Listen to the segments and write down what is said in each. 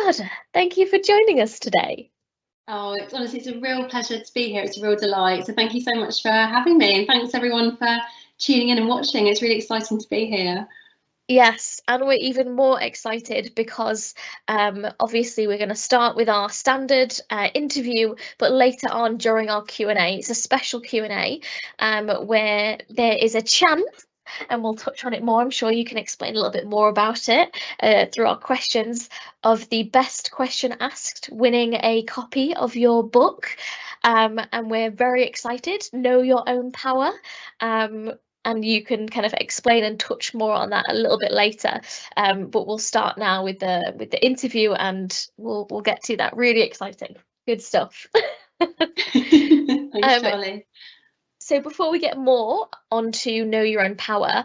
Radha, thank you for joining us today. Oh, it's a real pleasure to be here. It's a real delight. So thank you so much for having me, and thanks everyone for tuning in and watching. It's really exciting to be here. Yes, and we're even more excited because obviously we're going to start with our standard interview, but later on during our Q&A, it's a special Q&A where there is a chance, and we'll touch on it more. I'm sure you can explain a little bit more about it through our questions, of the best question asked winning a copy of your book. And we're very excited. Know Your Own Power. And you can kind of explain and touch more on that a little bit later. But we'll start now with the interview, and we'll get to that. Really exciting, good stuff. Thanks, Charlie. So before we get more onto Know Your Own Power,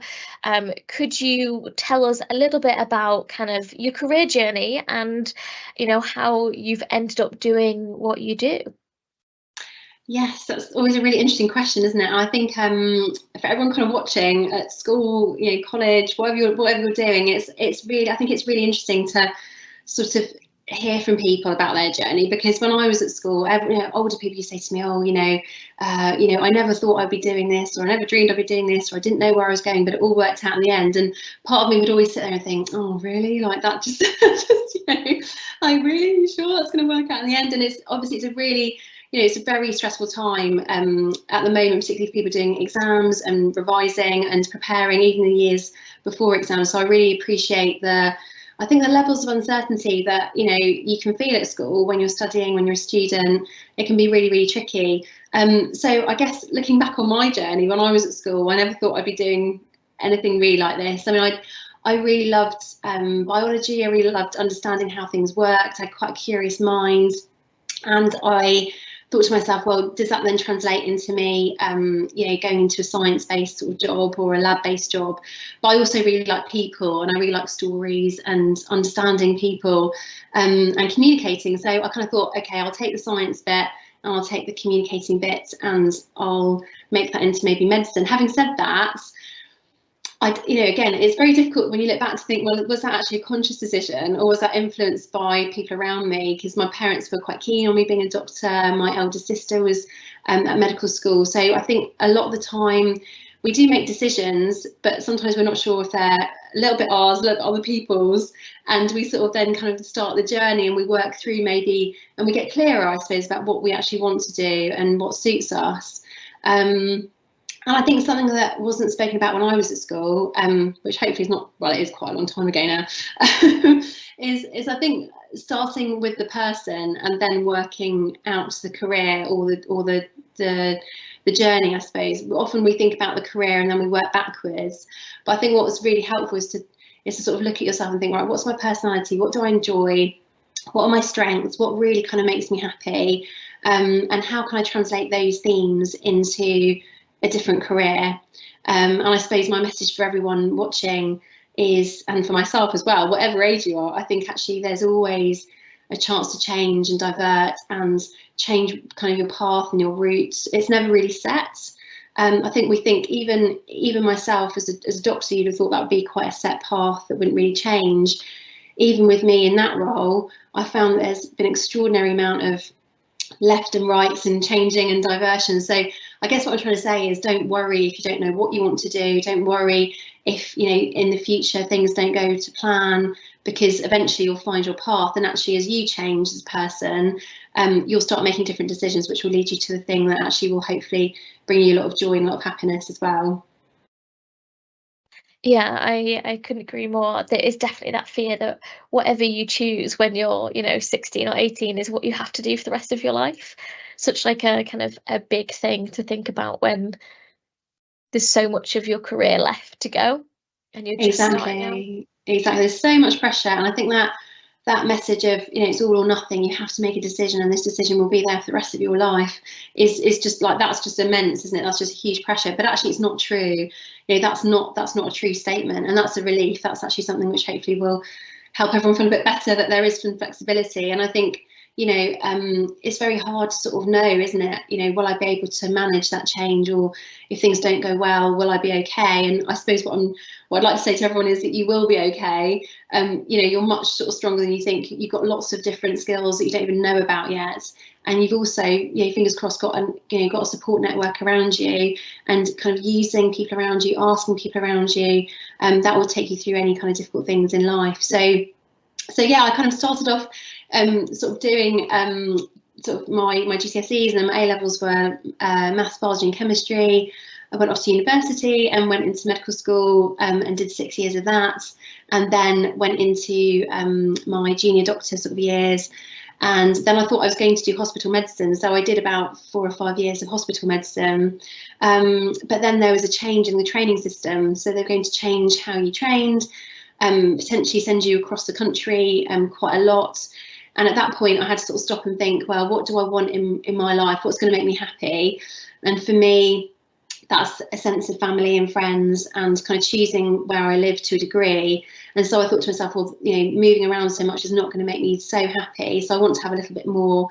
could you tell us a little bit about kind of your career journey and, how you've ended up doing what you do? Yes, that's always a really interesting question, isn't it? I think for everyone kind of watching at school, college, whatever you're doing, it's really interesting to sort of hear from people about their journey, because when I was at school, older people used to say to me, I never thought I'd be doing this, or I never dreamed I'd be doing this, or I didn't know where I was going, but it all worked out in the end. And part of me would always sit there and think, oh really, like that just like, really, you sure that's going to work out in the end? And it's a really, it's a very stressful time at the moment, particularly for people doing exams and revising and preparing, even the years before exams. So I really appreciate the levels of uncertainty that you can feel at school when you're studying, when you're a student. It can be really, really tricky. So I guess looking back on my journey when I was at school, I never thought I'd be doing anything really like this. I mean, I really loved biology. I really loved understanding how things worked. I had quite a curious mind, and I thought to myself, well, does that then translate into me, going into a science-based sort of job or a lab-based job? But I also really like people, and I really like stories and understanding people and communicating. So I kind of thought, okay, I'll take the science bit and I'll take the communicating bit, and I'll make that into maybe medicine. Having said that, again, it's very difficult when you look back to think, well, was that actually a conscious decision, or was that influenced by people around me? Because my parents were quite keen on me being a doctor. My elder sister was at medical school. So I think a lot of the time we do make decisions, but sometimes we're not sure if they're a little bit ours, a little bit other people's. And we sort of then kind of start the journey, and we work through maybe, and we get clearer, I suppose, about what we actually want to do and what suits us. And I think something that wasn't spoken about when I was at school, which hopefully is not, well, it is quite a long time ago now, is I think starting with the person and then working out the career or the journey, I suppose. Often we think about the career and then we work backwards. But I think what was really helpful is to sort of look at yourself and think, right, what's my personality? What do I enjoy? What are my strengths? What really kind of makes me happy? And how can I translate those themes into a different career? And I suppose my message for everyone watching is, and for myself as well, whatever age you are, I think actually there's always a chance to change and divert and change kind of your path and your route. It's never really set. I think we think, even myself as a doctor, you'd have thought that would be quite a set path that wouldn't really change. Even with me in that role, I found there's been an extraordinary amount of left and rights and changing and diversion. So I guess what I'm trying to say is, don't worry if you don't know what you want to do. Don't worry if in the future things don't go to plan, because eventually you'll find your path. And actually, as you change as a person, you'll start making different decisions, which will lead you to the thing that actually will hopefully bring you a lot of joy and a lot of happiness as well. Yeah, I couldn't agree more. There is definitely that fear that whatever you choose when you're, 16 or 18 is what you have to do for the rest of your life. Such like a kind of a big thing to think about when there's so much of your career left to go and you're just starting out. Exactly. There's so much pressure, and I think that message of it's all or nothing, you have to make a decision and this decision will be there for the rest of your life is just like, that's just immense, isn't it? That's just a huge pressure. But actually it's not true. That's not a true statement, and that's a relief. That's actually something which hopefully will help everyone feel a bit better, that there is some flexibility. And I think it's very hard to sort of know, isn't it? Will I be able to manage that change, or if things don't go well, will I be okay? And I suppose what I'd like to say to everyone is that you will be okay. You're much sort of stronger than you think. You've got lots of different skills that you don't even know about yet, and you've also, fingers crossed, got a support network around you, and kind of using people around you, asking people around you, that will take you through any kind of difficult things in life. So yeah, I kind of started off sort of doing sort of my GCSEs, and then my A levels were maths, biology, and chemistry. I went off to university and went into medical school and did 6 years of that, and then went into my junior doctor sort of years. And then I thought I was going to do hospital medicine, so I did about 4 or 5 years of hospital medicine. But then there was a change in the training system, so they're going to change how you trained, potentially send you across the country quite a lot. And at that point, I had to sort of stop and think, well, what do I want in my life? What's going to make me happy? And for me, that's a sense of family and friends, and kind of choosing where I live to a degree. And so I thought to myself, well, moving around so much is not going to make me so happy. So I want to have a little bit more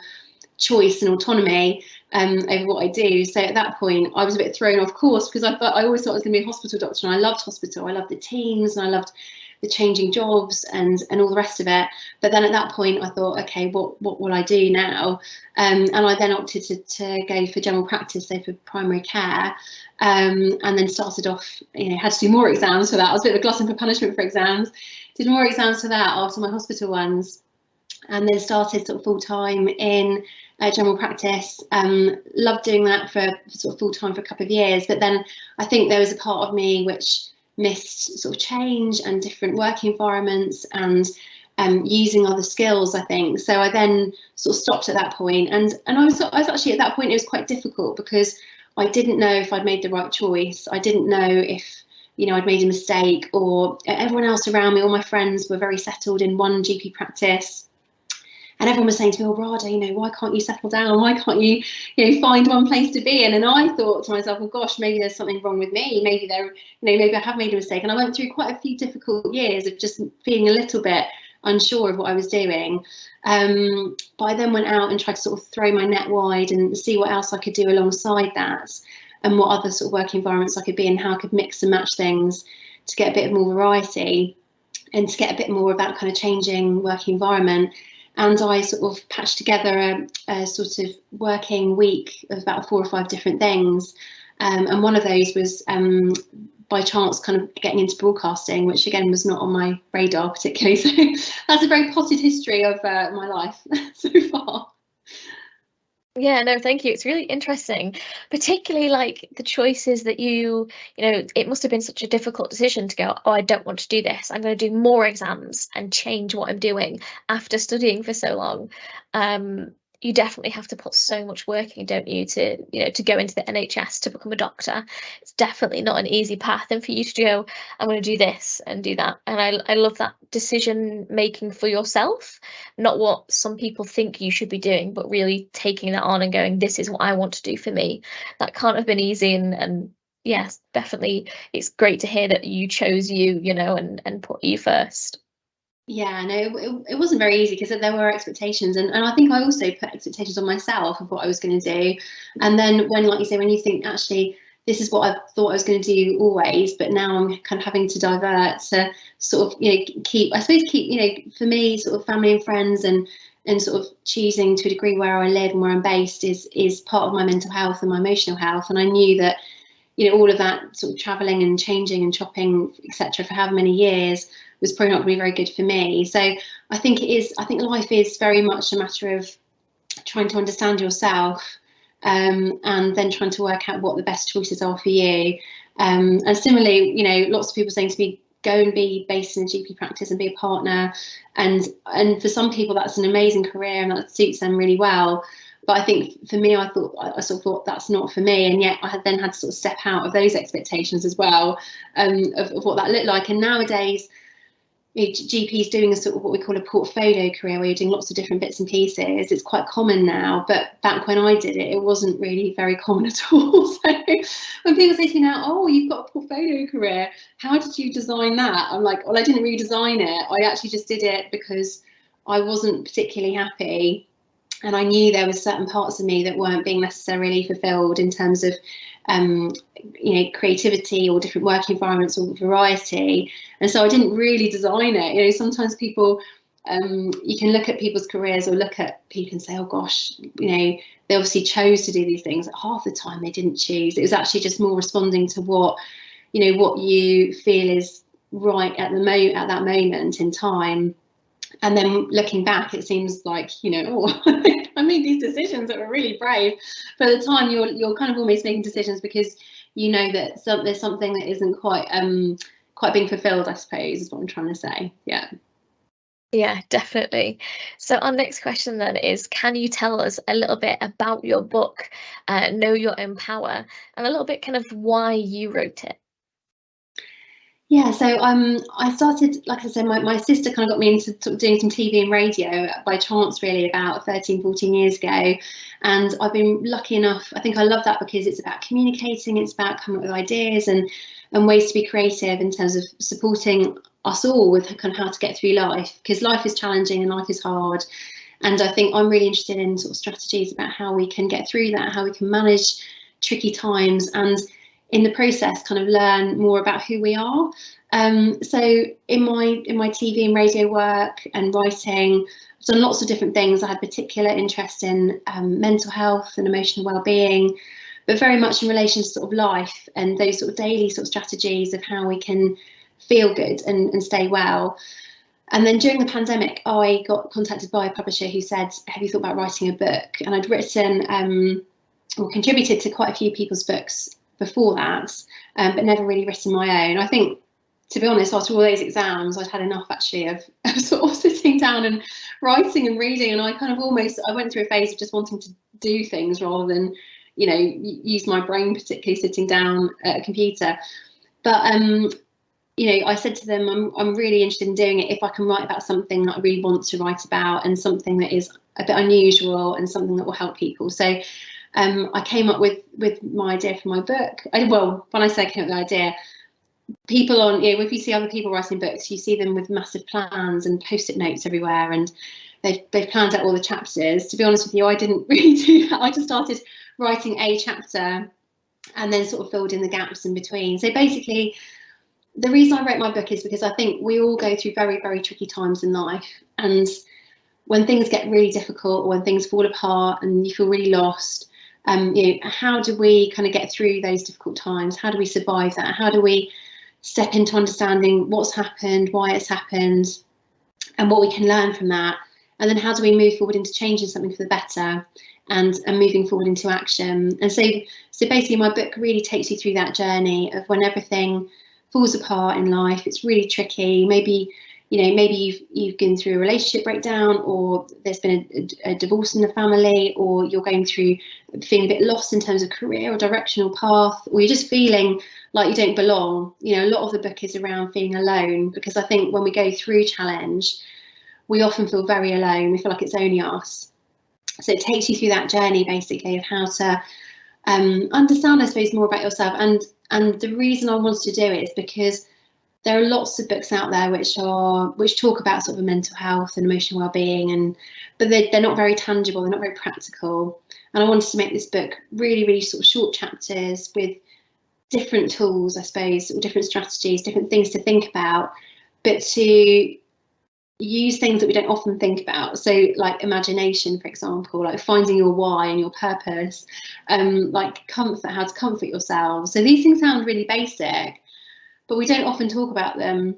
choice and autonomy over what I do. So at that point, I was a bit thrown off course, because I always thought I was going to be a hospital doctor, and I loved hospital. I loved the teams, and I loved the changing jobs and all the rest of it. But then at that point I thought, okay, what will I do now? And I then opted to go for general practice, so for primary care, and then started off, had to do more exams for that. I was a bit of a glutton for punishment for exams, did more exams for that after my hospital ones, and then started sort of full-time in general practice. Loved doing that for sort of full-time for a couple of years, but then I think there was a part of me which missed sort of change and different working environments, and using other skills, I think. So I then sort of stopped at that point, and I was actually at that point, it was quite difficult, because I didn't know if I'd made the right choice. I didn't know if I'd made a mistake, or everyone else around me, all my friends were very settled in one GP practice. And everyone was saying to me, oh, Radha, why can't you settle down? Why can't you, find one place to be in? And I thought to myself, well, gosh, maybe there's something wrong with me. Maybe maybe I have made a mistake. And I went through quite a few difficult years of just feeling a little bit unsure of what I was doing. But I then went out and tried to sort of throw my net wide and see what else I could do alongside that, and what other sort of work environments I could be in, how I could mix and match things to get a bit more variety and to get a bit more of that kind of changing working environment. And I sort of patched together a sort of working week of about 4 or 5 different things. And one of those was by chance kind of getting into broadcasting, which again was not on my radar particularly. So that's a very potted history of my life so far. Yeah, no, thank you. It's really interesting, particularly like the choices that it must have been such a difficult decision to go, oh, I don't want to do this. I'm going to do more exams and change what I'm doing after studying for so long. You definitely have to put so much work in, don't you, to go into the NHS to become a doctor. It's definitely not an easy path. And for you to go, I'm going to do this and do that. And I love that decision making for yourself, not what some people think you should be doing, but really taking that on and going, this is what I want to do for me. That can't have been easy. And yes, definitely, it's great to hear that you chose you, and put you first. Yeah, no, it wasn't very easy, because there were expectations, and I think I also put expectations on myself of what I was going to do. And then when, like you say, when you think, actually, this is what I thought I was going to do always, but now I'm kind of having to divert to sort of, keep, for me, sort of family and friends, and sort of choosing to a degree where I live and where I'm based is part of my mental health and my emotional health. And I knew that, all of that sort of traveling and changing and shopping, etc., for however many years was probably not going to be very good for me. So I think life is very much a matter of trying to understand yourself, and then trying to work out what the best choices are for you. And similarly, lots of people saying to me, go and be based in a GP practice and be a partner. And for some people, that's an amazing career and that suits them really well. But I think for me, I sort of thought that's not for me, and yet I had then had to sort of step out of those expectations as well, of what that looked like. And nowadays, GPs doing a sort of what we call a portfolio career, where you're doing lots of different bits and pieces. It's quite common now, but back when I did it, it wasn't really very common at all. So when people say to me now, oh, you've got a portfolio career, how did you design that? I'm like, well, I didn't redesign it. I actually just did it because I wasn't particularly happy and I knew there were certain parts of me that weren't being necessarily fulfilled in terms of creativity or different work environments or variety. And so I didn't really design it. Sometimes people, you can look at people's careers or look at people and say, oh gosh, they obviously chose to do these things. Half the time they didn't choose. It was actually just more responding to what you feel is right at that moment in time. And then looking back, it seems like, I made these decisions that were really brave. But at the time, you're kind of almost making decisions because you know that there's something that isn't quite being fulfilled, I suppose, is what I'm trying to say. Yeah. Yeah, definitely. So our next question then is, can you tell us a little bit about your book, Know Your Own Power, and a little bit kind of why you wrote it? Yeah, so I started, like I said, my sister kind of got me into sort of doing some TV and radio by chance, really, about 13, 14 years ago. And I've been lucky enough, I think I love that because it's about communicating, it's about coming up with ideas and ways to be creative in terms of supporting us all with kind of how to get through life, because life is challenging and life is hard. And I think I'm really interested in sort of strategies about how we can get through that, how we can manage tricky times, and in the process kind of learn more about who we are. So in my TV and radio work and writing, I've done lots of different things. I had particular interest in mental health and emotional well-being, but very much in relation to sort of life and those sort of daily sort of strategies of how we can feel good and stay well. And then during the pandemic, I got contacted by a publisher who said, have you thought about writing a book? And I'd written or contributed to quite a few people's books before that, but never really written my own. I think, to be honest, after all those exams, I'd had enough actually of sort of sitting down and writing and reading, and I kind of I went through a phase of just wanting to do things rather than, use my brain, particularly sitting down at a computer. But I said to them, I'm really interested in doing it if I can write about something that I really want to write about and something that is a bit unusual and something that will help people. So I came up with my idea for my book. When I say I came up with the idea, people if you see other people writing books, you see them with massive plans and post-it notes everywhere, and they've planned out all the chapters. To be honest with you, I didn't really do that. I just started writing a chapter and then sort of filled in the gaps in between. So basically, the reason I wrote my book is because I think we all go through very, very tricky times in life, and when things get really difficult, or when things fall apart and you feel really lost, how do we kind of get through those difficult times? How do we survive that? How do we step into understanding what's happened, why it's happened, and what we can learn from that? And then how do we move forward into changing something for the better and moving forward into action? And so basically my book really takes you through that journey of when everything falls apart in life. It's really tricky. Maybe you've been through a relationship breakdown, or there's been a divorce in the family, or you're going through feeling a bit lost in terms of career or directional path, or you're just feeling like you don't belong. A lot of the book is around feeling alone, because I think when we go through challenge, we often feel very alone. We feel like it's only us. So it takes you through that journey basically of how to understand, I suppose, more about yourself. And the reason I wanted to do it is because there are lots of books out there which talk about sort of mental health and emotional well-being, but they're not very tangible, they're not very practical. And I wanted to make this book really, really sort of short chapters with different tools, I suppose, or different strategies, different things to think about, but to use things that we don't often think about. So like imagination, for example, like finding your why and your purpose, like comfort, how to comfort yourself. So these things sound really basic, but we don't often talk about them.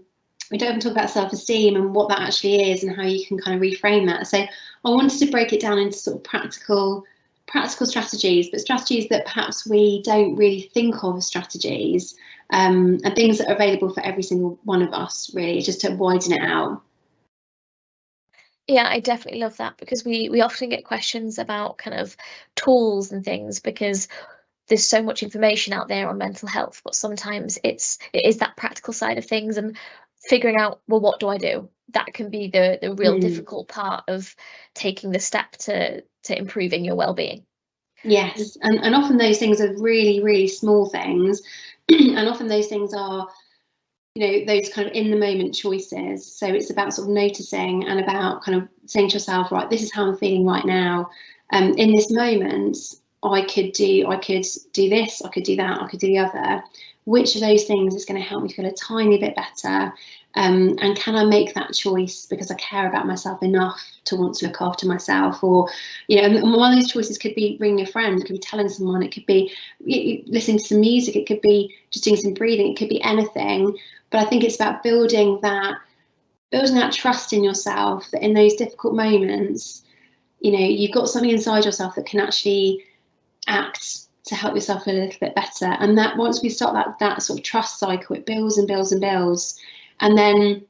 We don't often talk about self-esteem and what that actually is and how you can kind of reframe that. So I wanted to break it down into sort of practical strategies, but strategies that perhaps we don't really think of as strategies, and things that are available for every single one of us, really, just to widen it out. Yeah, I definitely love that, because we often get questions about kind of tools and things, because there's so much information out there on mental health, but sometimes it is that practical side of things and figuring out, well, what do I do? That can be the real difficult part of taking the step to improving your well-being. Yes, and often those things are really, really small things, and often those things are those kind of in the moment choices. So it's about sort of noticing and about kind of saying to yourself, right, this is how I'm feeling right now. In this moment, I could do this, I could do that, I could do the other. Which of those things is going to help me feel a tiny bit better? And can I make that choice because I care about myself enough to want to look after myself? Or, and one of those choices could be ringing a friend, it could be telling someone, it could be listening to some music, it could be just doing some breathing, it could be anything. But I think it's about building that trust in yourself, that in those difficult moments, you've got something inside yourself that can actually act to help yourself feel a little bit better. And that once we start that sort of trust cycle, it builds and builds and builds. And then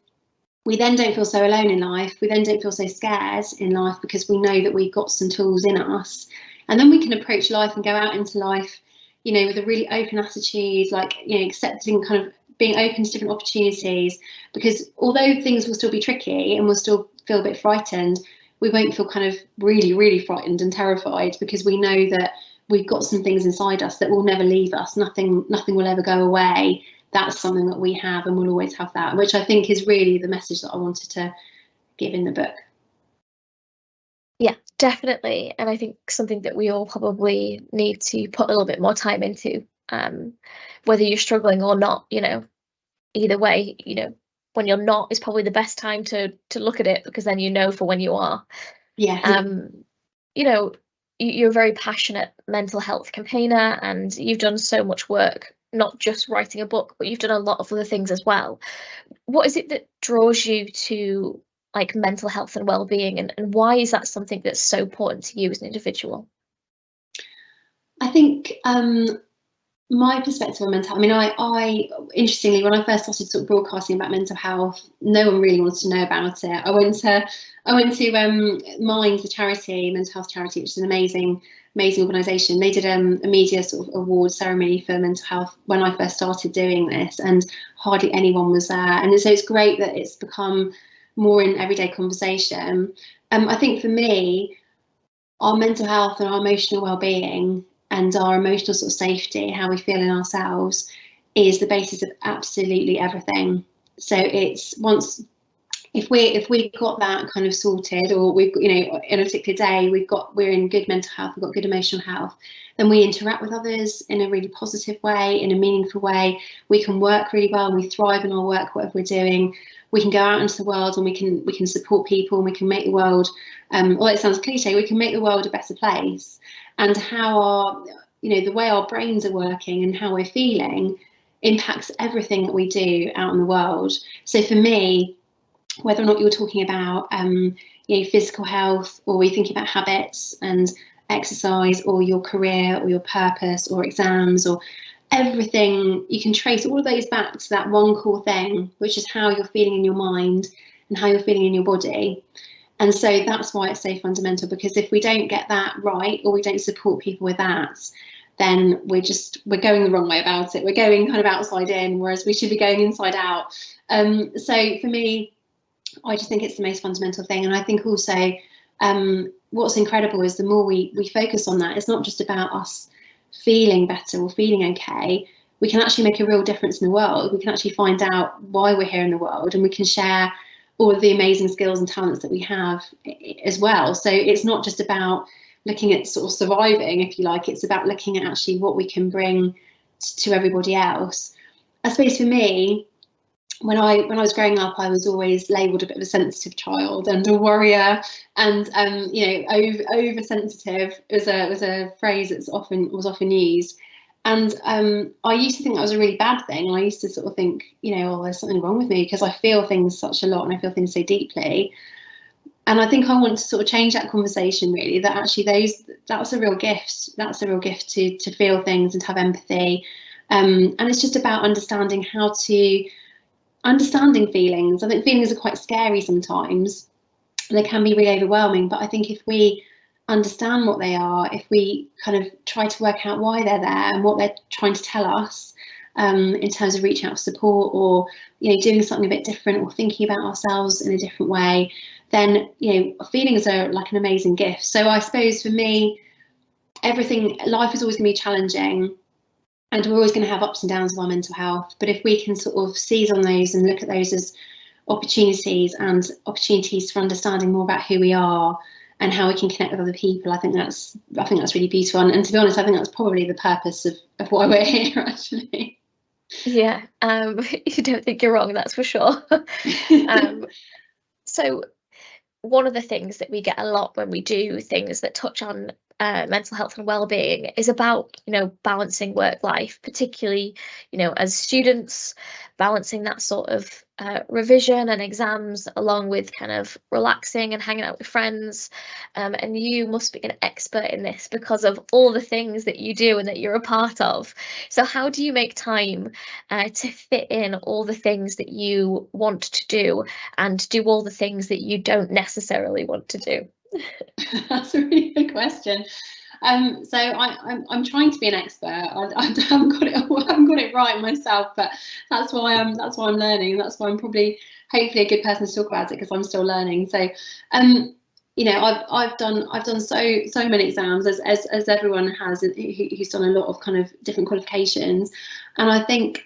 we then don't feel so alone in life. We then don't feel so scared in life because we know that we've got some tools in us. And then we can approach life and go out into life, with a really open attitude, like, accepting, kind of being open to different opportunities. Because although things will still be tricky and we'll still feel a bit frightened, we won't feel kind of really, really frightened and terrified, because we know that we've got some things inside us that will never leave us. Nothing will ever go away. That's something that we have, and we'll always have that, which I think is really the message that I wanted to give in the book. Yeah, definitely. And I think something that we all probably need to put a little bit more time into, whether you're struggling or not, either way, when you're not is probably the best time to look at it, because then for when you are. Yeah. You're a very passionate mental health campaigner, and you've done so much work, not just writing a book, but you've done a lot of other things as well. What is it that draws you to like mental health and well-being, and why is that something that's so important to you as an individual? I think my perspective on mental health, I interestingly, when I first started sort of broadcasting about mental health, no one really wanted to know about it. I went to Mind, the charity, mental health charity, which is an amazing organisation. They did a media sort of award ceremony for mental health when I first started doing this, and hardly anyone was there. And so it's great that it's become more in everyday conversation. I think for me, our mental health and our emotional well-being and our emotional sort of safety, how we feel in ourselves, is the basis of absolutely everything. So it's if we've got that kind of sorted, or we've, in a particular day we're in good mental health, we've got good emotional health, then we interact with others in a really positive way, in a meaningful way. We can work really well, and we thrive in our work, whatever we're doing. We can go out into the world and we can support people, and we can make the world, although it sounds cliche, we can make the world a better place. And how the way our brains are working and how we're feeling impacts everything that we do out in the world. So for me, whether or not you're talking about physical health, or we're thinking about habits and exercise, or your career, or your purpose, or exams, or everything, you can trace all of those back to that one core thing, which is how you're feeling in your mind and how you're feeling in your body. And so that's why it's so fundamental, because if we don't get that right, or we don't support people with that, then we're going the wrong way about it. We're going kind of outside in, whereas we should be going inside out. So for me, I just think it's the most fundamental thing. And I think also what's incredible is the more we focus on that, it's not just about us feeling better or feeling okay. We can actually make a real difference in the world. We can actually find out why we're here in the world, and we can share all of the amazing skills and talents that we have as well. So it's not just about looking at sort of surviving, if you like, it's about looking at actually what we can bring to everybody else. I suppose for me, when I was growing up, I was always labelled a bit of a sensitive child and a worrier, and oversensitive was a phrase that was often used. And I used to think that was a really bad thing. And I used to sort of think, there's something wrong with me because I feel things such a lot and I feel things so deeply. And I think I want to sort of change that conversation, really, that actually that's a real gift. That's a real gift to feel things and to have empathy. And it's just about understanding feelings. I think feelings are quite scary sometimes. They can be really overwhelming. But I think if we understand what they are, if we kind of try to work out why they're there and what they're trying to tell us, in terms of reaching out for support, or doing something a bit different, or thinking about ourselves in a different way, then feelings are like an amazing gift. So I suppose for me, life is always going to be challenging, and we're always going to have ups and downs of our mental health. But if we can sort of seize on those and look at those as opportunities for understanding more about who we are and how we can connect with other people, I think that's really beautiful. And to be honest, I think that's probably the purpose of why we're here, actually. Yeah, you don't think you're wrong, that's for sure. So one of the things that we get a lot when we do things that touch on mental health and well-being is about, balancing work life, particularly, as students, balancing that sort of revision and exams along with kind of relaxing and hanging out with friends. And you must be an expert in this because of all the things that you do and that you're a part of. So how do you make time to fit in all the things that you want to do and do all the things that you don't necessarily want to do? That's a really good question. So I'm trying to be an expert. I haven't got it right myself, but that's why I'm learning. That's why I'm probably hopefully a good person to talk about it, because I'm still learning. So I've done so many exams, as everyone has who's done a lot of kind of different qualifications, and I think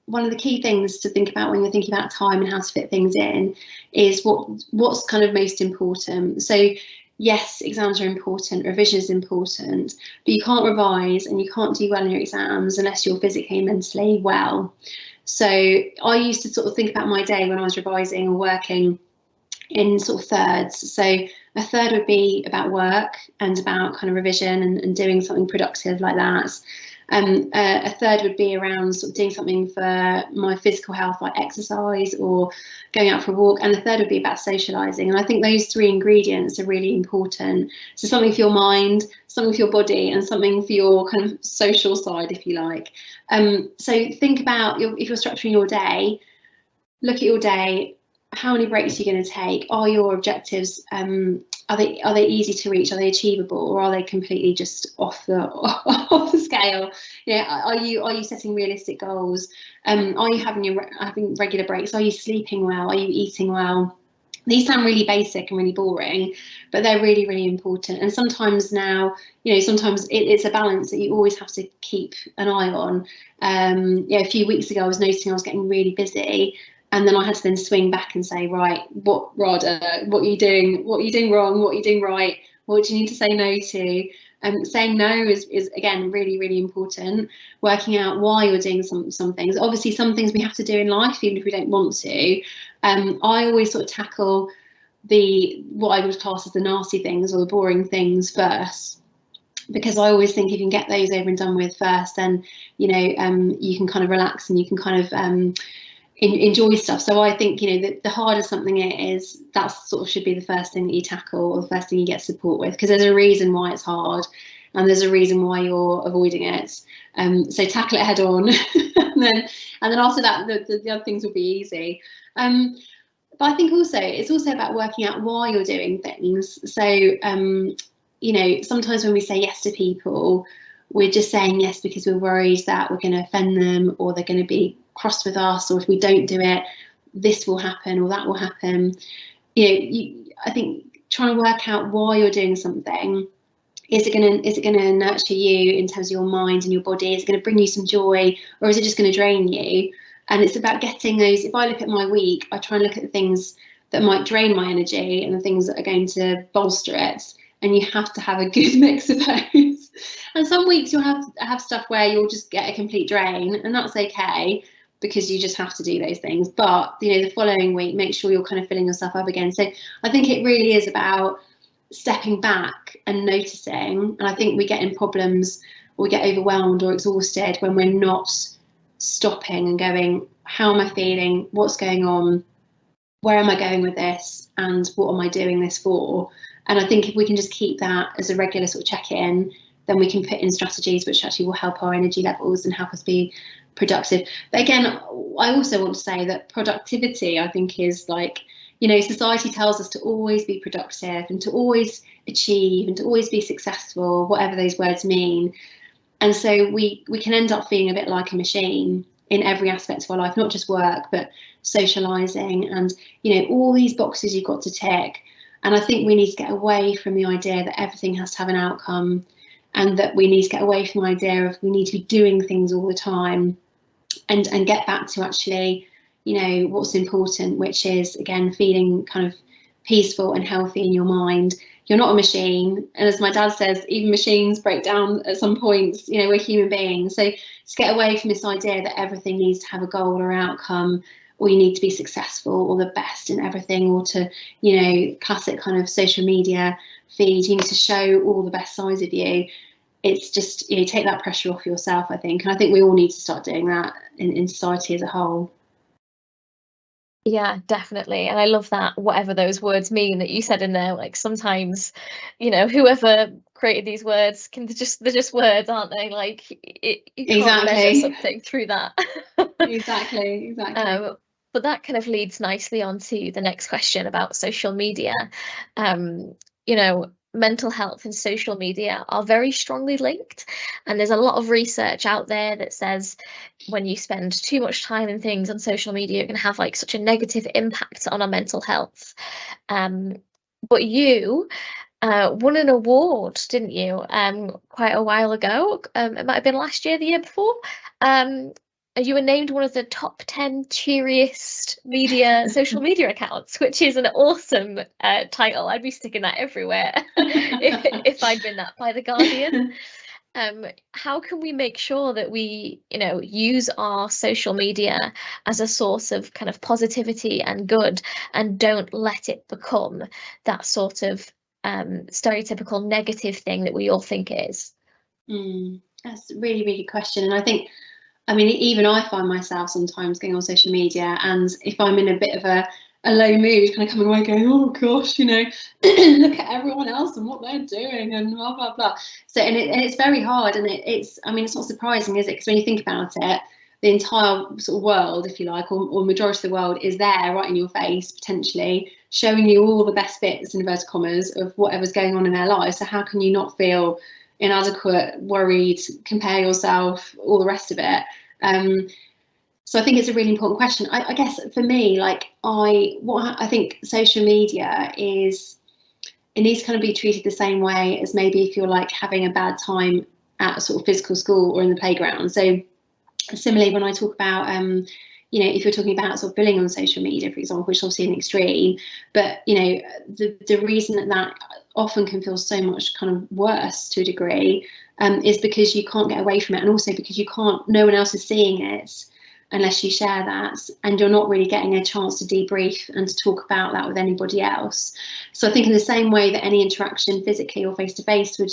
one of the key things to think about when you're thinking about time and how to fit things in is what's kind of most important. So yes, exams are important, revision is important, but you can't revise and you can't do well in your exams unless you're physically and mentally well. So I used to sort of think about my day when I was revising or working in sort of thirds. So a third would be about work and about kind of revision and doing something productive like that. A third would be around sort of doing something for my physical health, like exercise or going out for a walk, and the third would be about socialising. And I think those three ingredients are really important. So something for your mind, something for your body, and something for your kind of social side, if you like. So think about if you're structuring your day, look at your day. How many breaks are you going to take? Are your objectives are they easy to reach? Are they achievable, or are they completely just off the scale? Are you setting realistic goals? Are you having regular breaks? Are you sleeping well? Are you eating well? These sound really basic and really boring, but they're really, really important. And sometimes now, sometimes it's a balance that you always have to keep an eye on. A few weeks ago, I was noticing I was getting really busy. And then I had to then swing back and say, right, Radha, what are you doing? What are you doing wrong? What are you doing right? What do you need to say no to? Saying no is again really, really important. Working out why you're doing some things. Obviously, some things we have to do in life, even if we don't want to. I always sort of tackle what I would class as the nasty things or the boring things first, because I always think if you can get those over and done with first, then you can kind of relax and you can kind of enjoy stuff. So I think the harder something is, that sort of should be the first thing that you tackle, or the first thing you get support with, because there's a reason why it's hard and there's a reason why you're avoiding it. So tackle it head on and then after that the other things will be easy. But I think also it's also about working out why you're doing things. So sometimes when we say yes to people, we're just saying yes because we're worried that we're going to offend them, or they're going to be cross with us, or if we don't do it, this will happen or that will happen. I think trying to work out why you're doing something. Is it going to nurture you in terms of your mind and your body? Is it going to bring you some joy, or is it just going to drain you? And it's about getting those. If I look at my week, I try and look at the things that might drain my energy and the things that are going to bolster it. And you have to have a good mix of those. And some weeks you'll have stuff where you'll just get a complete drain, and that's okay, because you just have to do those things. But the following week, make sure you're kind of filling yourself up again. So I think it really is about stepping back and noticing. And I think we get in problems, or we get overwhelmed or exhausted when we're not stopping and going, how am I feeling? What's going on? Where am I going with this? And what am I doing this for? And I think if we can just keep that as a regular sort of check-in, then we can put in strategies which actually will help our energy levels and help us be productive. But again, I also want to say that productivity, I think, is like, society tells us to always be productive and to always achieve and to always be successful, whatever those words mean. And so we can end up feeling a bit like a machine in every aspect of our life, not just work, but socialising and, all these boxes you've got to tick. And I think we need to get away from the idea that everything has to have an outcome. and that we need to get away from the idea of we need to be doing things all the time, and get back to actually, you know, what's important, which is, again, feeling kind of peaceful and healthy in your mind. You're not a machine, and as my dad says, even machines break down at some points. You know, we're human beings. So to get away from this idea that everything needs to have a goal or outcome, or you need to be successful or the best in everything, or to, you know, classic kind of social media feed, you need to show all the best sides of you. It's just, you know, take that pressure off yourself, I think. And I think we all need to start doing that in society as a whole. Yeah, definitely. And I love that, whatever those words mean that you said in there. Like, sometimes, you know, whoever created these words they're just words, aren't they? Like, you can't measure something through that. Exactly. But that kind of leads nicely on to the next question about social media. You know, mental health and social media are very strongly linked, and there's a lot of research out there that says when you spend too much time in things on social media, it can have like such a negative impact on our mental health. But you won an award, didn't you? Quite a while ago. It might have been last year, the year before. You were named one of the top 10 cheeriest social media accounts, which is an awesome title. I'd be sticking that everywhere if I'd been that by The Guardian. How can we make sure that we, you know, use our social media as a source of kind of positivity and good, and don't let it become that sort of stereotypical negative thing that we all think it is? That's a really, really good question. And I think, I mean, even I find myself sometimes going on social media, and if I'm in a bit of a low mood, kind of coming away going, oh gosh, you know, look at everyone else and what they're doing and blah blah blah. So and it's very hard, and it's, I mean, it's not surprising, is it? Because when you think about it, the entire sort of world, if you like, or majority of the world is there right in your face, potentially showing you all the best bits, in inverted commas, of whatever's going on in their lives. So how can you not feel inadequate, worried, compare yourself, all the rest of it? So I think it's a really important question. I guess for me, like, I think social media is, it needs to kind of be treated the same way as maybe if you're like having a bad time at a sort of physical school or in the playground. So similarly, when I talk about, you know, if you're talking about sort of bullying on social media, for example, which is obviously an extreme, but, you know, the reason that often can feel so much kind of worse to a degree is because you can't get away from it, and also because no one else is seeing it unless you share that, and you're not really getting a chance to debrief and to talk about that with anybody else. So I think in the same way that any interaction physically or face to face would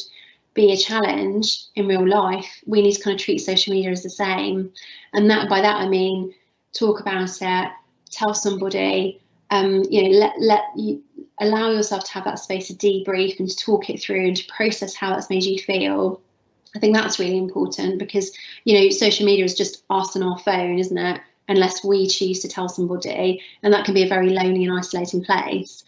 be a challenge in real life, we need to kind of treat social media as the same. And that, by that I mean, talk about it, tell somebody, you know, allow yourself to have that space to debrief and to talk it through and to process how that's made you feel. I think that's really important, because, you know, social media is just us on our phone, isn't it? Unless we choose to tell somebody, and that can be a very lonely and isolating place.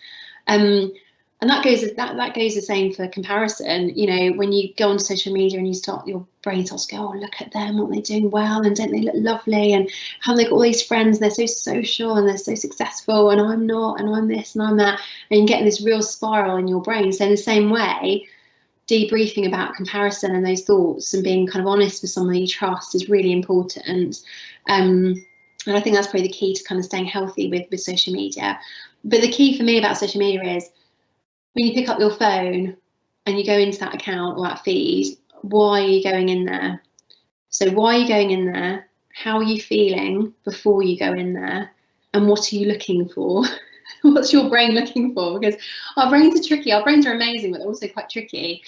And that goes the same for comparison. You know, when you go on social media and your brain starts to go, oh, look at them, aren't they doing well, and don't they look lovely, and how they've got all these friends, and they're so social and they're so successful, and I'm not, and I'm this and I'm that, and you get this real spiral in your brain. So in the same way, debriefing about comparison and those thoughts and being kind of honest with someone you trust is really important. And I think that's probably the key to kind of staying healthy with social media. But the key for me about social media is, when you pick up your phone and you go into that account or that feed, why are you going in there? So why are you going in there? How are you feeling before you go in there? And what are you looking for? What's your brain looking for? Because our brains are tricky. Our brains are amazing, but they're also quite tricky.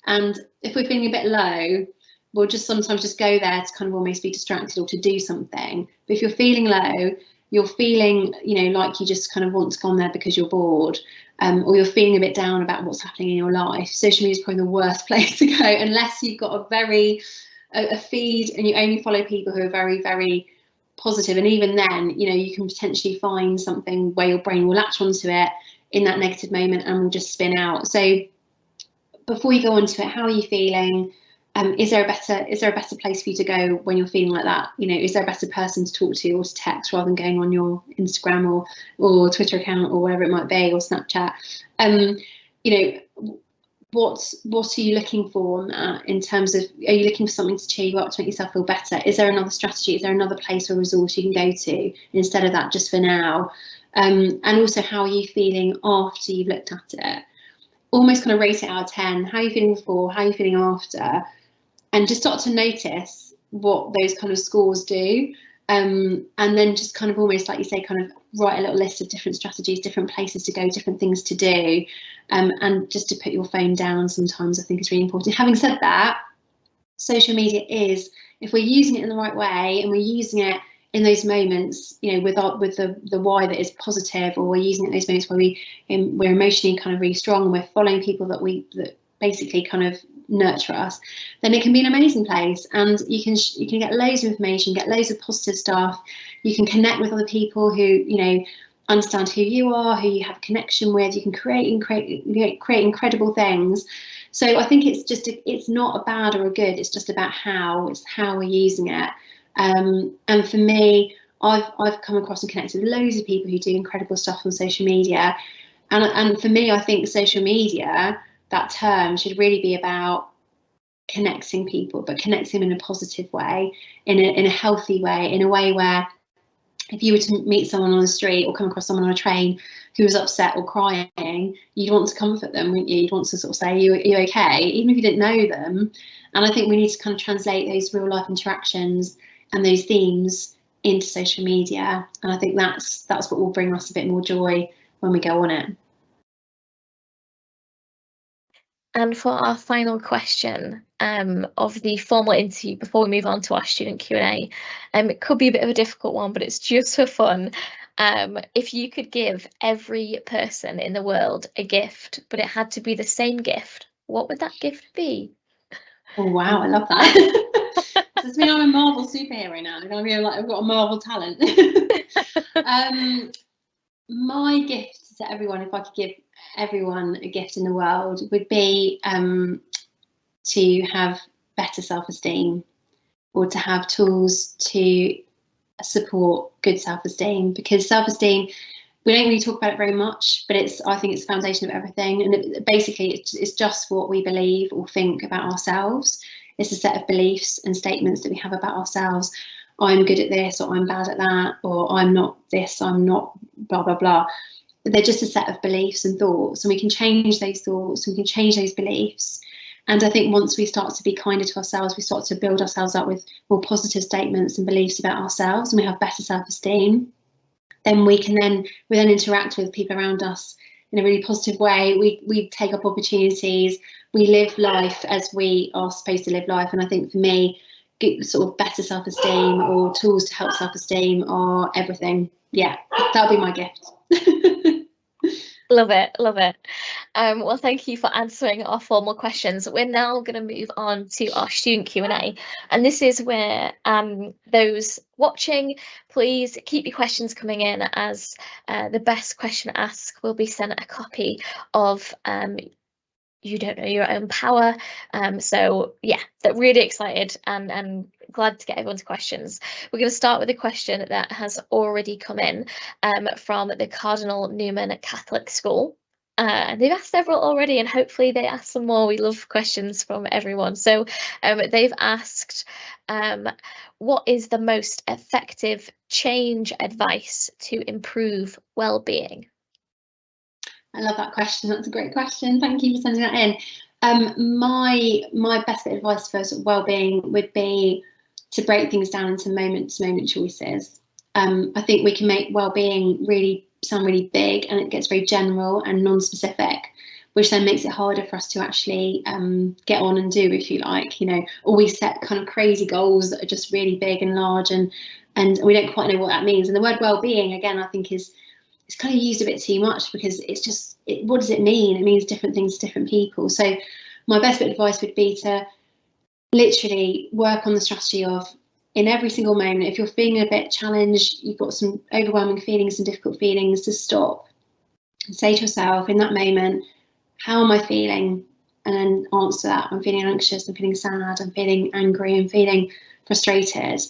And if we're feeling a bit low, we'll just sometimes just go there to kind of almost be distracted or to do something. But if you're feeling low, you're feeling, you know, like you just kind of want to go on there because you're bored, or you're feeling a bit down about what's happening in your life, social media is probably the worst place to go, unless you've got a feed and you only follow people who are very, very positive. And even then, you know, you can potentially find something where your brain will latch onto it in that negative moment and will just spin out. So before you go onto it, how are you feeling? Is there a better place for you to go when you're feeling like that? You know, is there a better person to talk to or to text, rather than going on your Instagram or Twitter account or whatever it might be, or Snapchat? You know, what are you looking for on that, in terms of, are you looking for something to cheer you up, to make yourself feel better? Is there another strategy? Is there another place or resource you can go to instead of that, just for now? And also, how are you feeling after you've looked at it? Almost kind of rate it out of 10. How are you feeling before? How are you feeling after? And just start to notice what those kind of scores do. And then just kind of, almost like you say, kind of write a little list of different strategies, different places to go, different things to do. And just to put your phone down sometimes, I think, is really important. Having said that, social media is, if we're using it in the right way and we're using it in those moments, you know, with the why that is positive, or we're using it in those moments where we're emotionally kind of really strong, and we're following people that basically kind of nurture us, then it can be an amazing place. And you can get loads of information, get loads of positive stuff. You can connect with other people who, you know, understand who you are, who you have a connection with. You can create incredible things. So I think it's not a bad or a good, it's just about how we're using it. And for me, I've come across and connected with loads of people who do incredible stuff on social media. And for me, I think social media, that term, should really be about connecting people, but connecting them in a positive way, in a healthy way, in a way where, if you were to meet someone on the street or come across someone on a train who was upset or crying, you'd want to comfort them, wouldn't you? You'd want to sort of say, are you okay? Even if you didn't know them. And I think we need to kind of translate those real life interactions and those themes into social media. And I think that's what will bring us a bit more joy when we go on it. And for our final question of the formal interview, before we move on to our student Q&A, it could be a bit of a difficult one, but it's just for fun. If you could give every person in the world a gift, but it had to be the same gift, what would that gift be? Oh wow, I love that. Does this mean I'm a Marvel superhero now? I mean, like, I've got a Marvel talent. My gift to everyone, if I could give everyone a gift in the world, would be to have better self-esteem, or to have tools to support good self-esteem. Because self-esteem, we don't really talk about it very much, but I think it's the foundation of everything. And basically it's just what we believe or think about ourselves. It's a set of beliefs and statements that we have about ourselves. I'm good at this, or I'm bad at that, or I'm not this, I'm not blah, blah, blah. But they're just a set of beliefs and thoughts, and we can change those thoughts, we can change those beliefs. And I think once we start to be kinder to ourselves, we start to build ourselves up with more positive statements and beliefs about ourselves, and we have better self-esteem, then we then interact with people around us in a really positive way. We take up opportunities, we live life as we are supposed to live life. And I think for me, sort of better self-esteem or tools to help self-esteem are everything. Yeah, that'll be my gift. Love it, love it. Well, thank you for answering our formal questions. We're now going to move on to our student Q&A, and this is where those watching, please keep your questions coming in, as the best question asked will be sent a copy of You Don't Know Your Own Power. So yeah, they're really excited and glad to get everyone's questions. We're going to start with a question that has already come in from the Cardinal Newman Catholic School. They've asked several already, and hopefully they ask some more. We love questions from everyone. So they've asked, what is the most effective change advice to improve well-being? I love that question. That's a great question. Thank you for sending that in. My best bit of advice for sort of well-being would be to break things down into moment-to-moment choices. I think we can make well-being really sound really big, and it gets very general and non-specific, which then makes it harder for us to actually get on and do, if you like. You know, or we set kind of crazy goals that are just really big and large, and we don't quite know what that means. And the word well-being, again, I think it's kind of used a bit too much, because it's just, what does it mean? It means different things to different people. So my best bit of advice would be to literally work on the strategy of, in every single moment, if you're feeling a bit challenged, you've got some overwhelming feelings and difficult feelings, to stop and say to yourself in that moment, how am I feeling? And then answer that. I'm feeling anxious, I'm feeling sad, I'm feeling angry, I'm feeling frustrated.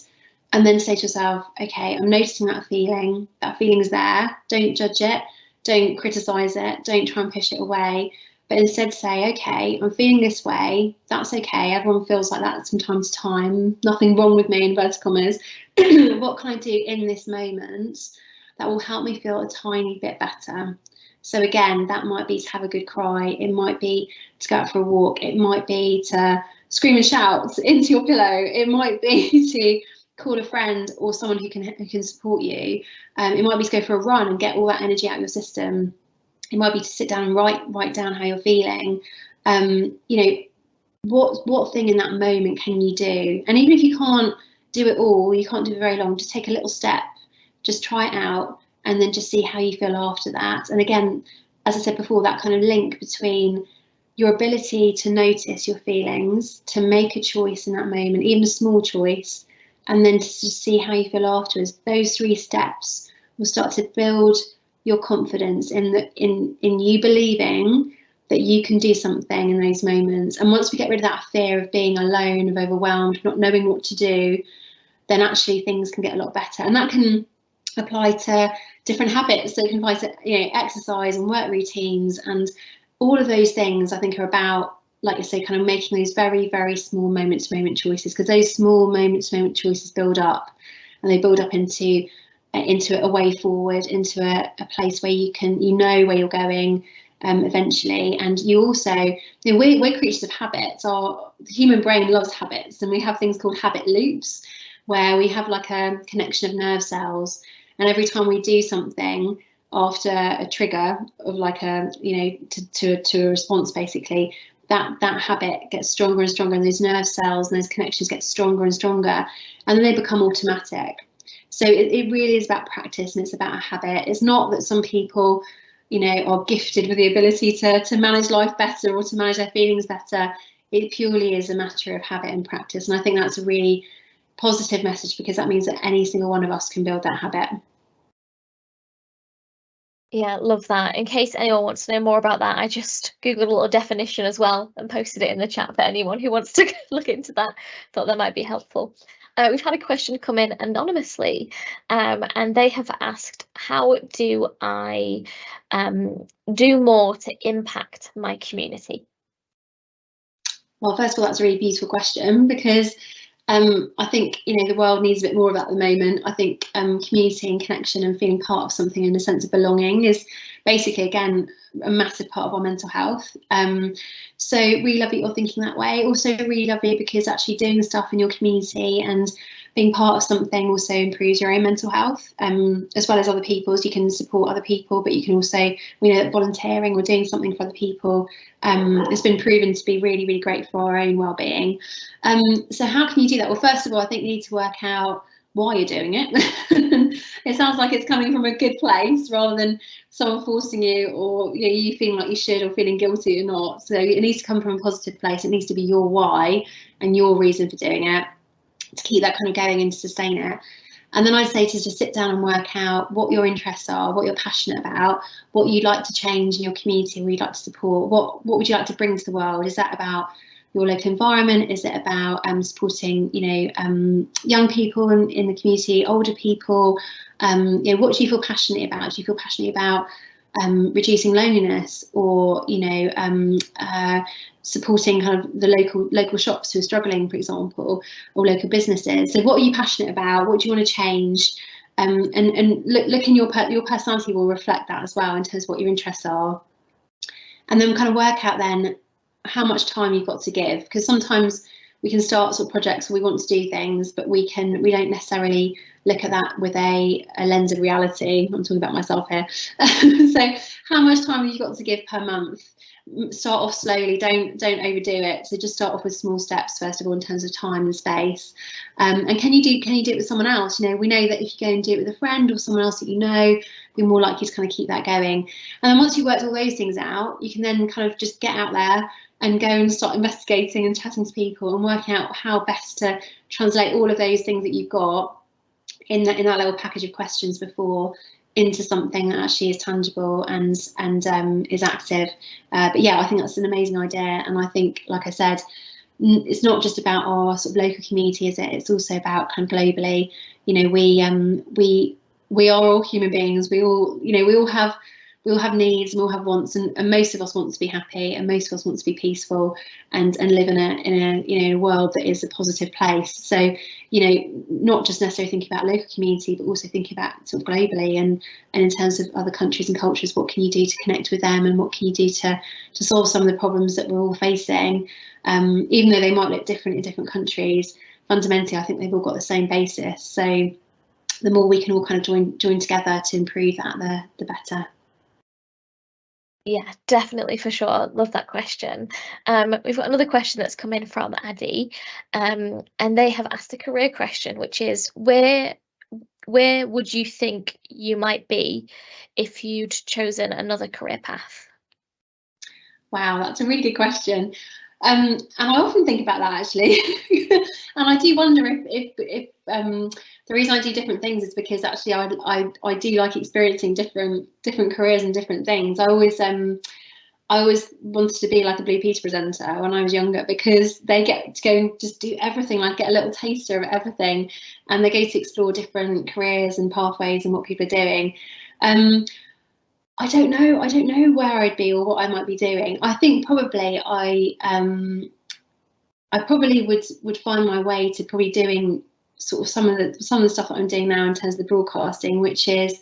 And then say to yourself, okay, I'm noticing that feeling's there. Don't judge it, don't criticise it, don't try and push it away. but instead say, okay, I'm feeling this way, that's okay, everyone feels like that from time to time, nothing wrong with me, in inverted commas. What can I do in this moment that will help me feel a tiny bit better? So again, that might be to have a good cry, it might be to go out for a walk, it might be to scream and shout into your pillow, it might be to call a friend or someone who can support you. It might be to go for a run and get all that energy out of your system. It might be to sit down and write down how you're feeling. You know, what thing in that moment can you do? And even if you can't do it all, you can't do it very long, just take a little step, just try it out, and then just see how you feel after that. And again, as I said before, that kind of link between your ability to notice your feelings, to make a choice in that moment, even a small choice, and then to just see how you feel afterwards. Those 3 steps will start to build your confidence in you believing that you can do something in those moments. And once we get rid of that fear of being alone, of overwhelmed, not knowing what to do, then actually things can get a lot better. And that can apply to different habits. So it can apply to, you know, exercise and work routines, and all of those things I think are about, like I say, kind of making those very, very small moment-to-moment choices, because those small moment-to-moment choices build up, and they build up into a way forward, into a place where you know where you're going eventually. And you also, you know, we're creatures of habits. The human brain loves habits, and we have things called habit loops, where we have like a connection of nerve cells, and every time we do something after a trigger of like a, you know, to a response, basically, that habit gets stronger and stronger, and those nerve cells and those connections get stronger and stronger, and then they become automatic. So it really is about practice, and it's about a habit. It's not that some people, you know, are gifted with the ability to manage life better or to manage their feelings better. It purely is a matter of habit and practice. And I think that's a really positive message, because that means that any single one of us can build that habit. Yeah, love that. In case anyone wants to know more about that, I just Googled a little definition as well and posted it in the chat for anyone who wants to look into that. Thought that might be helpful. We've had a question come in anonymously, and they have asked, how do I do more to impact my community? Well, first of all, that's a really beautiful question, because I think, you know, the world needs a bit more of that at the moment. I think community and connection and feeling part of something and a sense of belonging is basically, again, a massive part of our mental health. So really lovely you're thinking that way. Also really lovely because actually doing stuff in your community and being part of something also improves your own mental health, as well as other people's. You can support other people, but you can also, we know that volunteering or doing something for other people has been proven to be really, really great for our own well-being. So how can you do that? Well, first of all, I think you need to work out why you're doing it. It sounds like it's coming from a good place rather than someone forcing you, or, you know, you feeling like you should or feeling guilty or not. So it needs to come from a positive place. It needs to be your why and your reason for doing it, to keep that kind of going and to sustain it. And then I'd say to just sit down and work out what your interests are, what you're passionate about, what you'd like to change in your community, what you'd like to support, what would you like to bring to the world? Is that about your local environment? Is it about supporting, you know, young people in the community, older people? You know, what do you feel passionate about? Do you feel passionate about reducing loneliness, or, you know, supporting kind of the local shops who are struggling, for example, or local businesses? So what are you passionate about? What do you want to change? And look in your personality will reflect that as well in terms of what your interests are. And then kind of work out then how much time you've got to give, because sometimes we can start sort of projects where we want to do things, but we don't necessarily look at that with a lens of reality. I'm talking about myself here. So how much time have you got to give per month? Start off slowly, don't overdo it. So just start off with small steps first of all in terms of time and space. And can you do it with someone else? You know, we know that if you go and do it with a friend or someone else that you know, you're more likely to kind of keep that going. And then once you've worked all those things out, you can then kind of just get out there and go and start investigating and chatting to people and working out how best to translate all of those things that you've got in that little package of questions before into something that actually is tangible and is active. But yeah, I think that's an amazing idea. And I think, like I said, it's not just about our sort of local community, is it? It's also about kind of globally. You know, we are all human beings. We all have we all have needs, and we all have wants, and most of us want to be happy, and most of us want to be peaceful, and live in a world that is a positive place. So, not just necessarily thinking about local community, but also thinking about sort of globally, and in terms of other countries and cultures, what can you do to connect with them, and what can you do to solve some of the problems that we're all facing, even though they might look different in different countries. Fundamentally, I think they've all got the same basis. So the more we can all kind of join together to improve that, the better. Yeah, definitely, for sure. Love that question. We've got another question that's come in from Addy, and they have asked a career question, which is, where would you think you might be if you'd chosen another career path? Wow, that's a really good question. And I often think about that, actually. And I do wonder if the reason I do different things is because actually I do like experiencing different careers and different things. I always wanted to be like a Blue Peter presenter when I was younger, because they get to go and just do everything, like get a little taster of everything, and they go to explore different careers and pathways and what people are doing. I don't know where I'd be or what I might be doing. I think probably I probably would find my way to probably doing sort of some of the stuff that I'm doing now in terms of the broadcasting, which is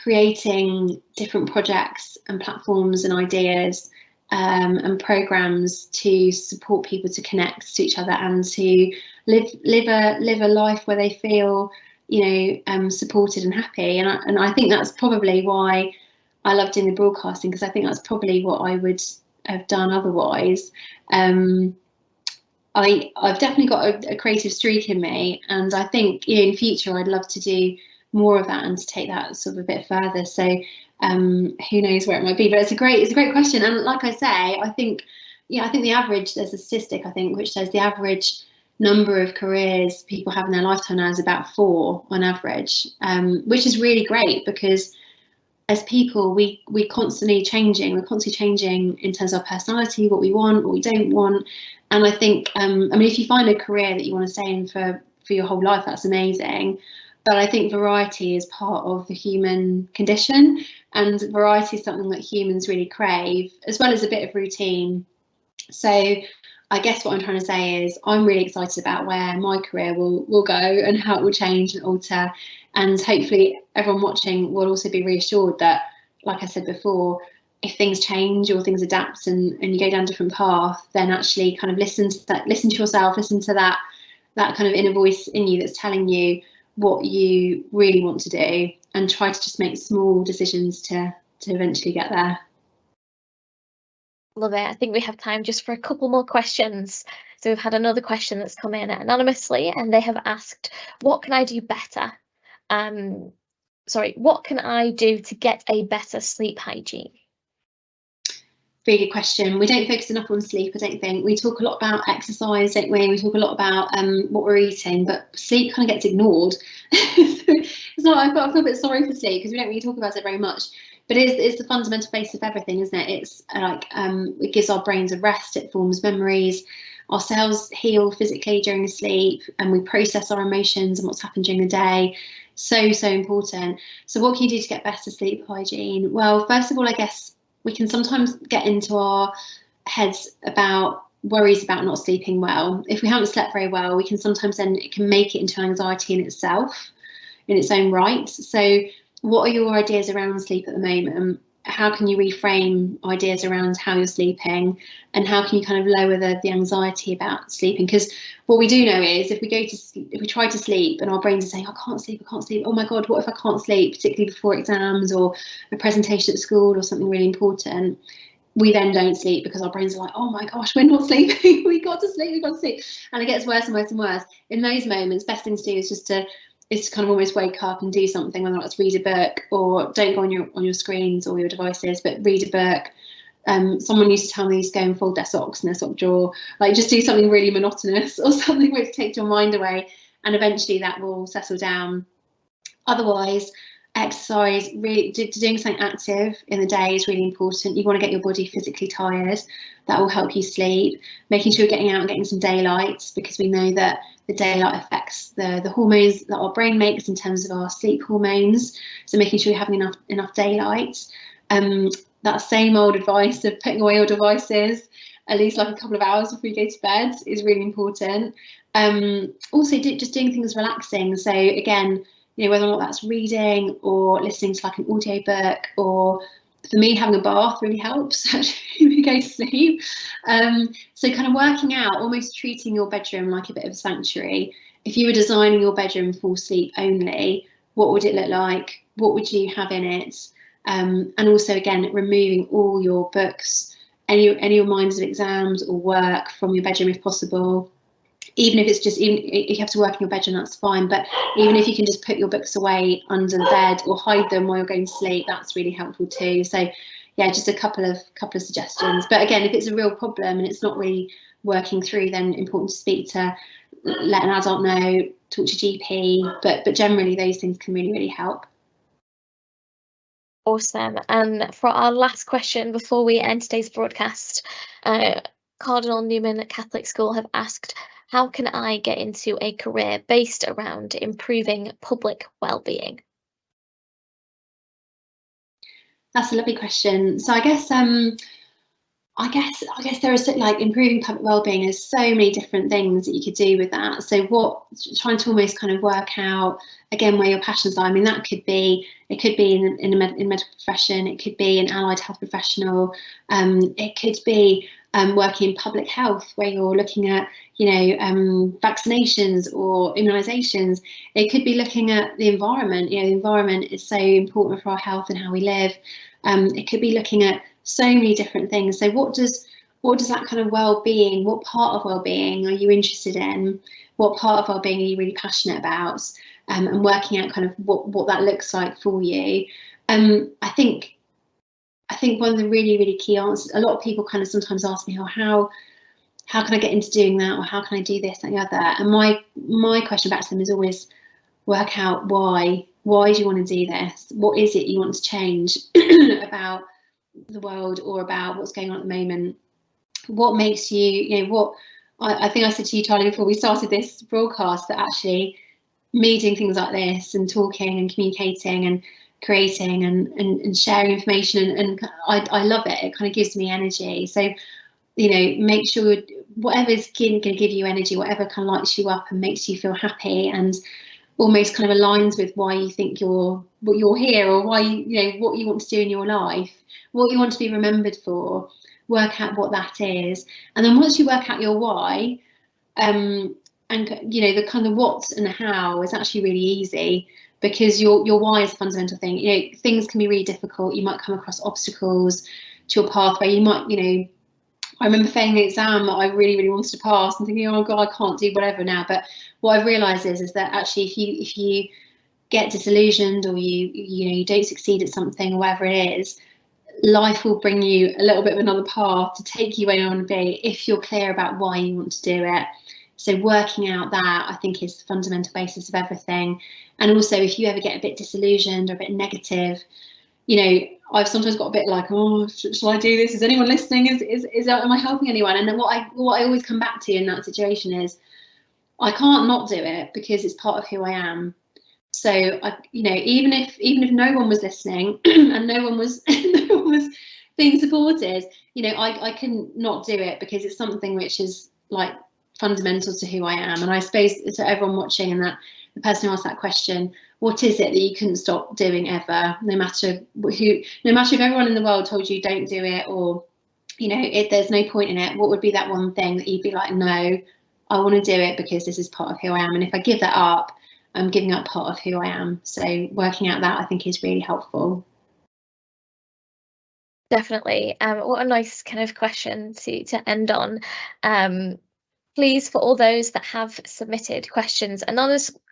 creating different projects and platforms and ideas and programs to support people to connect to each other and to live a life where they feel supported and happy. And I think that's probably why I love doing the broadcasting, because I think that's probably what I would have done otherwise. I've definitely got a creative streak in me, and I think in future I'd love to do more of that and to take that sort of a bit further. So who knows where it might be, but it's a great question. And like I say, I think the average, there's a statistic I think which says the average number of careers people have in their lifetime now is about 4 on average, which is really great, because as people we're constantly changing in terms of our personality, what we want, what we don't want. And I think if you find a career that you want to stay in for your whole life, that's amazing. But I think variety is part of the human condition, and variety is something that humans really crave, as well as a bit of routine. So I guess what I'm trying to say is I'm really excited about where my career will go and how it will change and alter. And hopefully everyone watching will also be reassured that, like I said before, if things change or things adapt and you go down a different path, then actually kind of listen to yourself, listen to that kind of inner voice in you that's telling you what you really want to do, and try to just make small decisions to eventually get there. Love it. I think we have time just for a couple more questions. So we've had another question that's come in anonymously, and they have asked, what can I do better? What can I do to get a better sleep hygiene? Really good question. We don't focus enough on sleep, I don't think. We talk a lot about exercise, don't we? We talk a lot about what we're eating, but sleep kind of gets ignored. It's not, I feel a bit sorry for sleep because we don't really talk about it very much. But it's the fundamental base of everything, isn't it? It's like it gives our brains a rest, it forms memories, our cells heal physically during the sleep, and we process our emotions and what's happened during the day. So important. So what can you do to get better sleep hygiene? Well, first of all, I guess we can sometimes get into our heads about worries about not sleeping well. If we haven't slept very well, we can sometimes then it can make it into anxiety in itself, in its own right. So what are your ideas around sleep at the moment? How can you reframe ideas around how you're sleeping, and how can you kind of lower the anxiety about sleeping? Because what we do know is if we try to sleep and our brains are saying, I can't sleep, oh my God, what if I can't sleep, particularly before exams or a presentation at school or something really important, we then don't sleep because our brains are like, oh my gosh, we're not sleeping, we got to sleep, and it gets worse and worse and worse. In those moments, best thing to do is just to kind of almost wake up and do something, whether it's read a book, or don't go on your screens or your devices, but read a book. Someone used to tell me to go and fold their socks in their sock drawer, like just do something really monotonous or something which takes your mind away, and eventually that will settle down. Otherwise, Exercise, really doing something active in the day is really important. You want to get your body physically tired. That will help you sleep. Making sure you're getting out and getting some daylight, because we know that the daylight affects the hormones that our brain makes in terms of our sleep hormones. So making sure you're having enough daylight. That same old advice of putting away your devices at least like a couple of hours before you go to bed is really important. Also just doing things relaxing. So again, you know, whether or not that's reading or listening to like an audiobook, or for me, having a bath really helps actually when you go to sleep. So kind of working out, almost treating your bedroom like a bit of a sanctuary. If you were designing your bedroom for sleep only, what would it look like? What would you have in it? And also, again, removing all your books, any reminders of exams or work from your bedroom if possible. Even if it's just, even if you have to work in your bedroom, that's fine. But even if you can just put your books away under the bed or hide them while you're going to sleep, that's really helpful too. So yeah, just a couple of suggestions. But again, if it's a real problem and it's not really working through, then important to speak to, let an adult know, talk to GP. But generally, those things can really help. Awesome. And for our last question before we end today's broadcast, Cardinal Newman Catholic School have asked, how can I get into a career based around improving public wellbeing? That's a lovely question. So I guess there is, like, improving public wellbeing. There's so many different things that you could do with that. So trying to almost kind of work out again where your passions are. I mean, it could be in a medical profession. It could be an allied health professional. It could be working in public health, where you're looking at, you know, vaccinations or immunisations. It could be looking at the environment. You know, the environment is so important for our health and how we live. It could be looking at so many different things. So what does that kind of well-being, what part of well-being are you interested in? What part of well-being are you really passionate about? And working out kind of what that looks like for you. I think one of the really key answers, a lot of people kind of sometimes ask me, how can I get into doing that, or how can I do this and the other? And my question back to them is always, work out why. Why do you want to do this? What is it you want to change about the world or about what's going on at the moment? What makes you, you know, what I think I said to you, Charlie, before we started this broadcast, that actually me doing things like this and talking and communicating and creating and sharing information, and I love it. It kind of gives me energy. So, you know, make sure whatever's going to give you energy, whatever kind of lights you up and makes you feel happy and almost kind of aligns with why you think you're here, or why you know what you want to do in your life, what you want to be remembered for. Work out what that is, and then once you work out your why, and you know, the kind of what and how is actually really easy, because your why is a fundamental thing. You know, things can be really difficult. You might come across obstacles to your pathway. You might, you know, I remember failing the exam that I really wanted to pass and thinking, oh God, I can't do whatever now. But what I've realised is that actually if you get disillusioned, or you don't succeed at something, or whatever it is, life will bring you a little bit of another path to take you where you want to be, if you're clear about why you want to do it. So working out that, I think, is the fundamental basis of everything. And also, if you ever get a bit disillusioned or a bit negative, you know, I've sometimes got a bit like, oh, shall I do this? Is anyone listening? Am I helping anyone? And then what I always come back to in that situation is, I can't not do it, because it's part of who I am. So you know, even if no one was listening and no one was being supported, you know, I can not do it, because it's something which is like fundamental to who I am. And I suppose to everyone watching, and that the person who asked that question, what is it that you couldn't stop doing ever, no matter if everyone in the world told you don't do it, or you know, there's no point in it, what would be that one thing that you'd be like, no, I want to do it because this is part of who I am, and if I give that up, I'm giving up part of who I am. So working out that, I think, is really helpful. Definitely. What a nice kind of question to end on. Please, for all those that have submitted questions,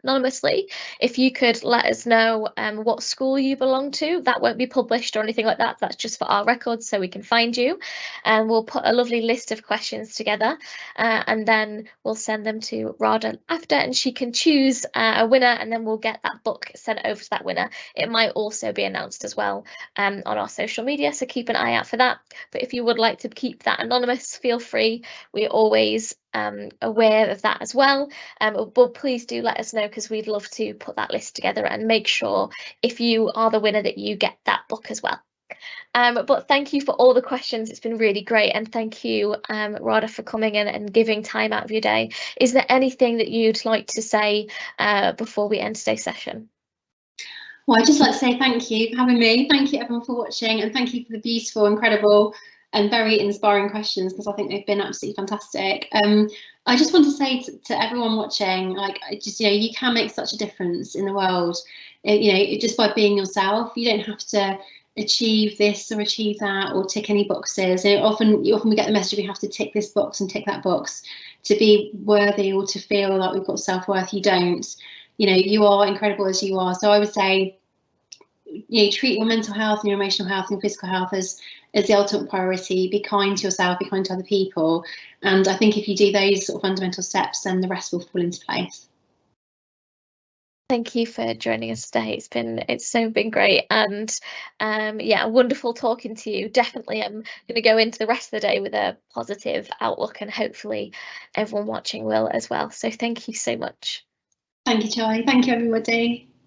anonymously. If you could let us know what school you belong to, that won't be published or anything like that. That's just for our records so we can find you. And we'll put a lovely list of questions together and then we'll send them to Radha after, and she can choose a winner, and then we'll get that book sent over to that winner. It might also be announced as well on our social media, so keep an eye out for that. But if you would like to keep that anonymous, feel free. We're always aware of that as well. But please do let us know, because we'd love to put that list together and make sure if you are the winner that you get that book as well. But thank you for all the questions. It's been really great. And thank you, Radha, for coming in and giving time out of your day. Is there anything that you'd like to say before we end today's session? Well, I'd just like to say thank you for having me. Thank you everyone for watching, and thank you for the beautiful, incredible and very inspiring questions, because I think they've been absolutely fantastic. I just want to say to everyone watching, like, you can make such a difference in the world, just by being yourself. You don't have to achieve this or achieve that or tick any boxes. Often we get the message we have to tick this box and tick that box to be worthy or to feel like we've got self-worth. You don't. You are incredible as you are. So I would say, treat your mental health and your emotional health and your physical health as the ultimate priority. Be kind to yourself, be kind to other people. And I think if you do those sort of fundamental steps, then the rest will fall into place. Thank you for joining us today. It's been great, and yeah, wonderful talking to you. Definitely, I'm going to go into the rest of the day with a positive outlook, and hopefully everyone watching will as well. So thank you so much. Thank you, Charlie. Thank you, everybody.